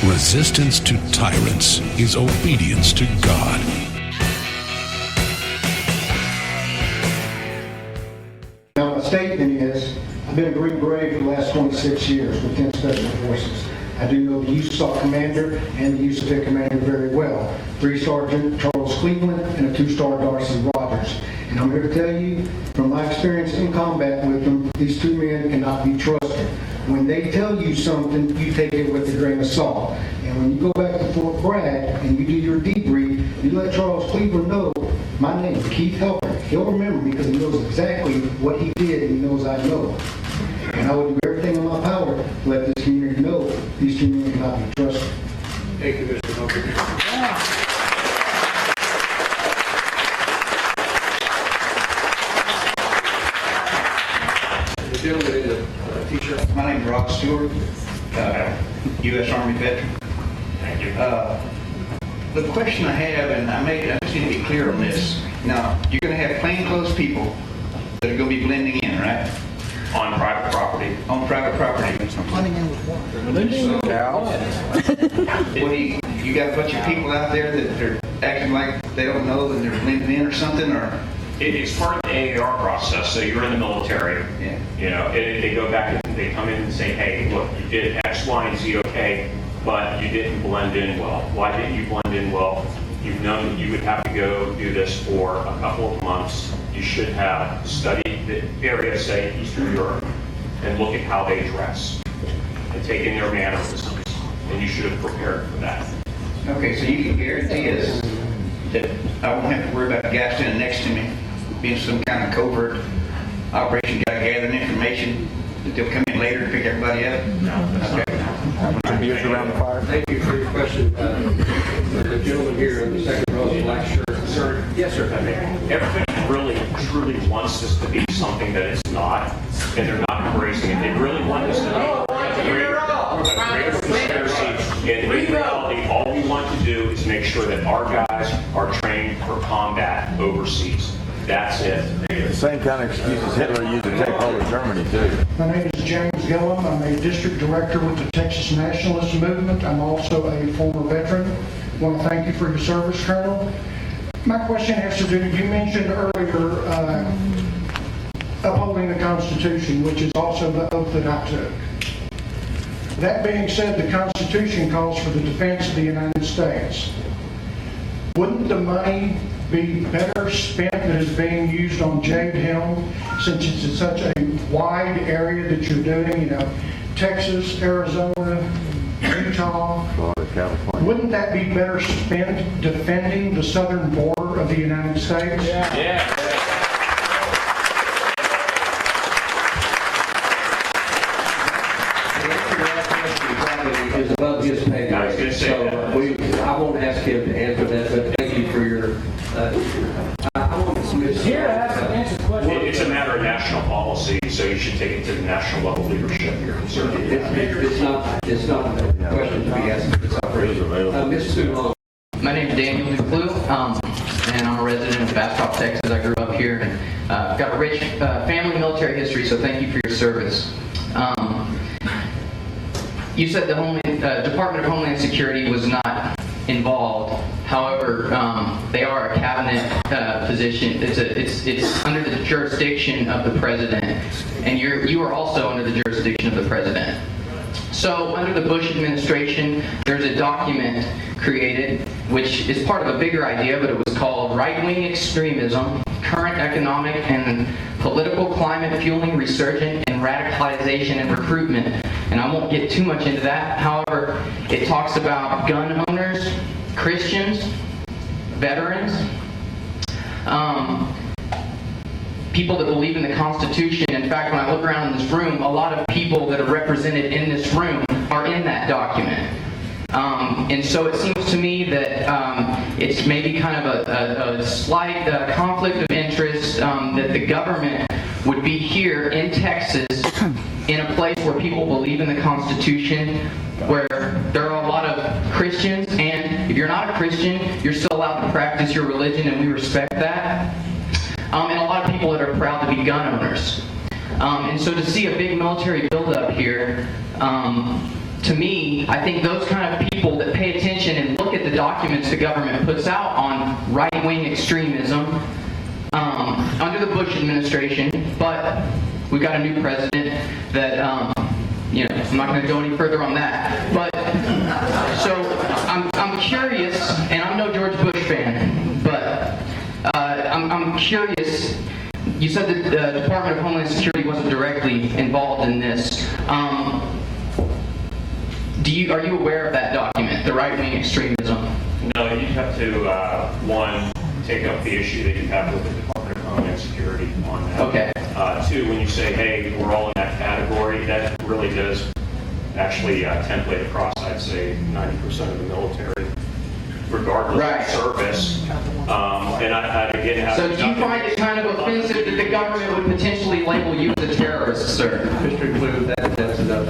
Resistance to tyrants is obedience to God. Now, my statement is, I've been a Green Beret for the last 26 years with 10 Special Forces. I do know the use of commander and the use of their commander very well. 3 Sergeant Charles Cleveland and a 2-star Darcy Rogers. And I'm here to tell you, from my experience in combat with them, these 2 men cannot be trusted. When they tell you something, you take it with a grain of salt. And when you go back to Fort Bragg and you do your debrief, you let Charles Cleveland know, my name is Keith Helper. He'll remember me because he knows exactly what he did and he knows I know. And I will do everything in my power to let this community know these 2 men cannot be trusted. Thank you, Mr. Helper. The gentleman in the t-shirt. My name is Rob Stewart, U.S. Army veteran. Thank you. The question I have, and I just need to be clear on this. Now, you're going to have plainclothes people that are going to be blending in, right? On private property. On private property. Blending in with what? You got a bunch of people out there that are acting like they don't know and they're blending in or something, or? It's part of the AAR process. So you're in the military. Yeah. You know, they go back and they come in and say, hey, look, you did X, Y, and Z okay, but you didn't blend in well. Why didn't you blend in well? You've known that you would have to go do this for a couple of months. You should have studied the area, say Eastern Europe, and look at how they dress and take in their mannerisms. And you should have prepared for that. Okay, so you can guarantee us that I won't have to worry about the guy standing next to me being some kind of covert operation, guy gathering information that they'll come in later to pick everybody up? No. Okay. Beers around the fire. Thank you for your question. The gentleman here in the second row, the black shirt. Sir, yes, sir. I mean, everybody really, truly wants this to be something that it's not, and they're not embracing it. They really want this to be a greater conspiracy. And in reality, all we want to do is make sure that our guys are trained for combat overseas. That's it. The same kind of excuses Hitler used to take hold of Germany, too. My name is James Helm. I'm a district director with the Texas Nationalist Movement. I'm also a former veteran. I want to thank you for your service, Colonel. My question has to do, you mentioned earlier upholding the Constitution, which is also the oath that I took. That being said, the Constitution calls for the defense of the United States. Wouldn't the money be better spent that is being used on Jade Helm, since it's in such a wide area that you're doing, you know, Texas, Arizona, Utah, Florida, California. wouldn't that be better spent defending the southern border of the United States? Yeah. Is above his pay I was grade. gonna say So that. I won't ask him to answer that, but thank you for your. I want to It's a matter of national policy, so you should take it to the national level leadership here. It's not a question to be asked. It's operation. Ms. Sue. My name is Daniel Duclue, and I'm a resident of Bastrop, Texas. I grew up here and got a rich family military history, so thank you for your service. You said the Department of Homeland Security was not involved. However, they are a cabinet position. It's under the jurisdiction of the president, and you are also under the jurisdiction of the president. So under the Bush administration, there's a document created which is part of a bigger idea, but it was called Right-Wing Extremism, Current Economic and Political Climate Fueling Resurgent and Radicalization and Recruitment. And I won't get too much into that. However, it talks about gun owners, Christians, veterans, people that believe in the Constitution. In fact, when I look around in this room, a lot of people that are represented in this room are in that document. And so it seems to me that it's maybe kind of a slight conflict of interest that the government would be here in Texas in a place where people believe in the Constitution, where there are a lot of Christians, and if you're not a Christian, you're still allowed to practice your religion, and we respect that. And a lot of people that are proud to be gun owners. And so to see a big military buildup here, to me, I think those kind of people that pay attention and look at the documents the government puts out on right-wing extremism under the Bush administration, but we got a new president that, I'm not going to go any further on that. But so I'm curious, and I'm no George Bush fan, but I'm curious. You said that the Department of Homeland Security wasn't directly involved in this. Are you aware of that document, the right-wing extremism? No, you'd have to, one, take up the issue that you have with the Department of Homeland Security on that. Okay. Two, when you say, hey, we're all in that category, that really does actually template across, I'd say, 90% of the military, regardless of service. And I again have... So do you find it kind of offensive that the government would potentially label you as a terrorist, sir? Just to include that's enough.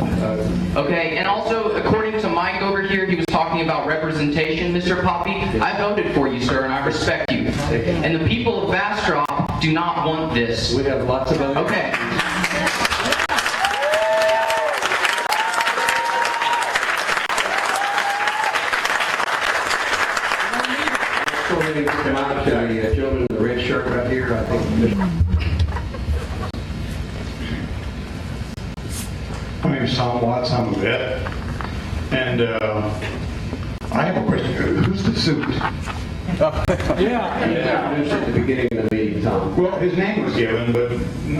Okay, and also, according to Mike over here, he was talking about representation, Mr. Poppy. I voted for you, sir, and I respect you. And the people of Bastrop do not want this. We have lots of other... Okay. Come out to the gentleman in the red shirt right here. I think. My name is Tom Watts. I'm a vet. And I have a question. Who's the suit? Introduced at the beginning of the meeting, Tom. Well, his name was given, but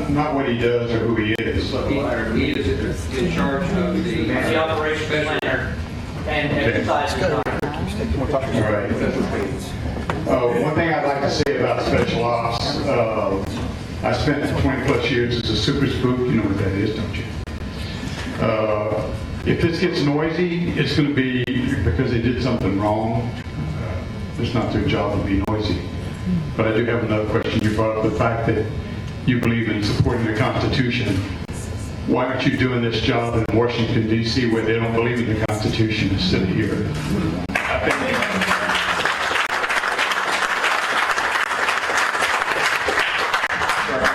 not what he does or who he is. He is in charge of the operation planner and exercise. All right. One thing I'd like to say about special ops, I spent 20 plus years as a super spook. You know what that is, don't you? If this gets noisy, it's going to be because they did something wrong. It's not their job to be noisy. But I do have another question. You brought up the fact that you believe in supporting the Constitution. Why aren't you doing this job in Washington, D.C., where they don't believe in the Constitution instead of here? I've been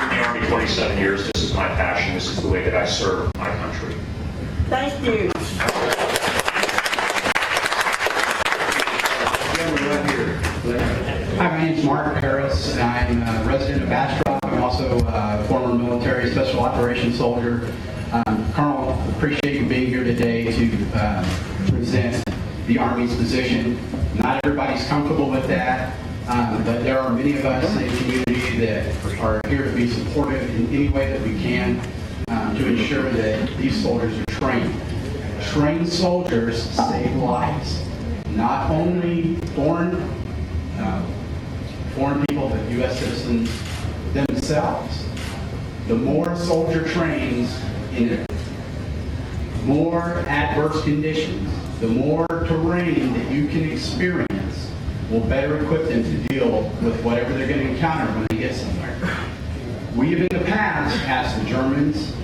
in the Army 27 years. This is my passion. This is the way that I serve my country. Thank you. Hi, my name is Mark Harris. I'm a resident of Bastrop. I'm also a former military special operations soldier. Colonel, appreciate you being here today to present the Army's position. Not everybody's comfortable with that, but there are many of us in the community that are here to be supportive in any way that we can to ensure that these soldiers are trained. Trained soldiers save lives, not only foreign people, but U.S. citizens themselves. The more soldier trains in more adverse conditions, the more terrain that you can experience will better equip them to deal with whatever they're going to encounter when they get somewhere. We have in the past asked the Germans,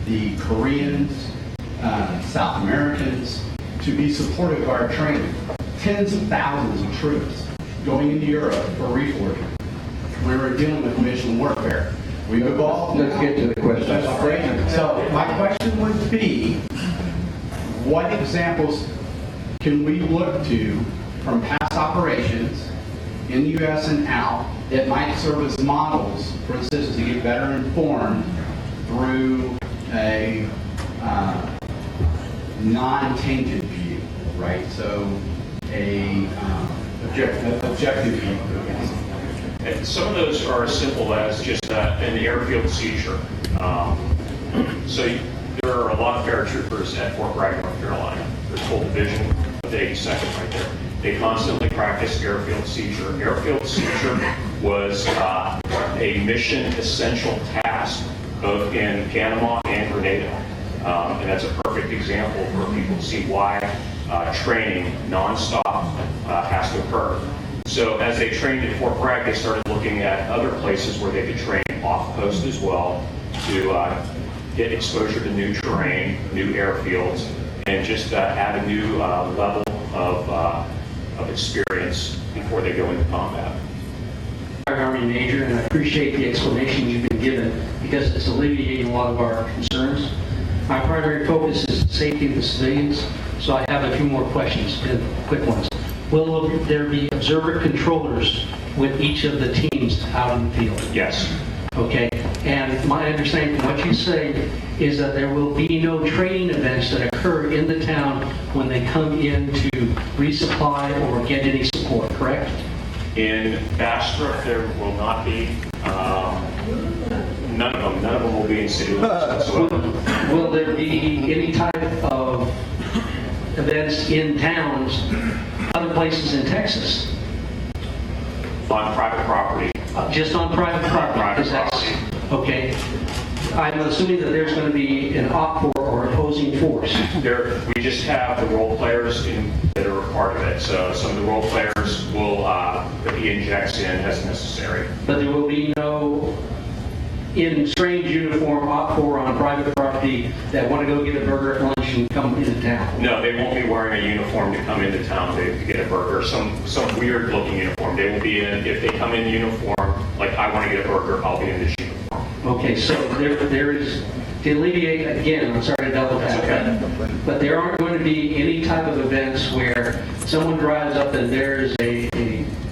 the Koreans, South Americans to be supportive of our training. Tens of thousands of troops going into Europe for reforging. We were dealing with mission warfare. We've evolved. Let's get to the question. So my question would be, what examples can we look to from past operations in the U.S. and out that might serve as models for the citizens to get better informed through a non-tainted view, right? So a objective view. And some of those are as simple as just an airfield seizure. So there are a lot of paratroopers at Fort Bragg, North Carolina. There's a whole division of the 82nd right there. They constantly practice airfield seizure. Airfield seizure was a mission essential task both in Panama and Grenada. And that's a perfect example for people to see why training nonstop has to occur. So as they trained at Fort Bragg, they started looking at other places where they could train off post as well to get exposure to new terrain, new airfields, and just add a new level of experience before they go into combat. Army Major, and I appreciate the explanation you've been given because it's alleviating a lot of our concerns. My primary focus is the safety of the civilians, so I have a few more questions, quick ones. Will there be observer controllers with each of the teams out in the field? Yes. Okay, and my understanding from what you say is that there will be no training events that occur in the town when they come in to resupply or get any support, correct? In Bastrop, there will not be, none of them will be in city limits whatsoever. Will there be any type of events in towns, other places in Texas? On private property. Just on private property? Private 'cause that's- property. Okay. I'm assuming that there's going to be an OPFOR or opposing force. We just have the role players that are a part of it. So some of the role players will put the injects in as necessary. But there will be no in strange uniform OPFOR on private property that want to go get a burger at lunch and come into town. No, they won't be wearing a uniform to come into town to get a burger. Some weird looking uniform. They will be in, if they come in uniform, like I want to get a burger, I'll be in this uniform. Okay, so there is, to alleviate, again, I'm sorry to double tap, but there aren't going to be any type of events where someone drives up and there's a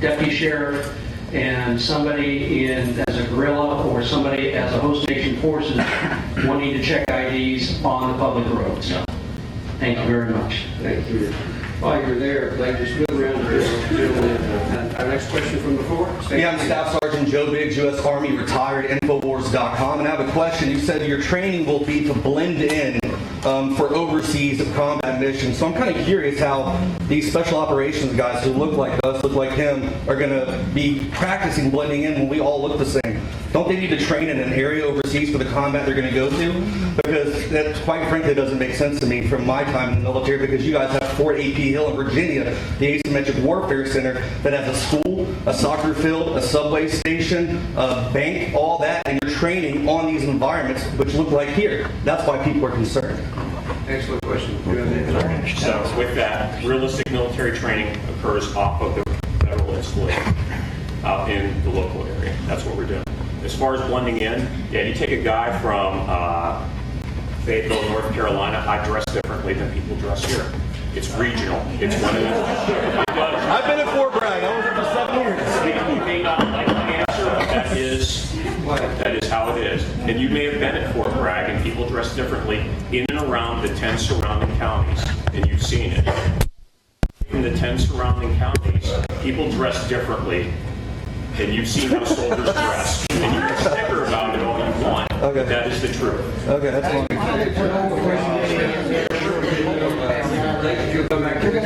deputy sheriff and somebody as a guerrilla or somebody as a host nation forces wanting to check IDs on the public roads. Thank you very much. Thank you. While you're there, I'd like to swim around to this gentleman. Our next question from the floor. Yeah, I'm Staff Sergeant Joe Biggs, U.S. Army, retired, Infowars.com. And I have a question. You said your training will be to blend in for overseas combat missions. So I'm kind of curious how these special operations guys who look like us, look like him, are going to be practicing blending in when we all look the same. Don't they need to train in an area overseas for the combat they're going to go to? Because that, quite frankly, doesn't make sense to me from my time in the military, because you guys have Fort A.P. Hill in Virginia, the Asymmetric Warfare Center, that has a school, a soccer field, a subway station, a bank, all that, and you're training on these environments, which look like here. That's why people are concerned. Excellent question. So with that, realistic military training occurs off of the federal installation out in the local area. That's what we're doing. As far as blending in, yeah, you take a guy from Fayetteville, North Carolina, I dress differently than people dress here. It's regional. It's one of those. I've been at Fort Bragg. I was there for 7 years. You may not like my answer, but that is how it is. And you may have been at Fort Bragg, and people dress differently in and around the 10 surrounding counties, and you've seen it. In the 10 surrounding counties, people dress differently, and you've seen how soldiers dress. And you can snicker about it all you want, but that is the truth. Okay, that's fine. Thank you. Come back to this.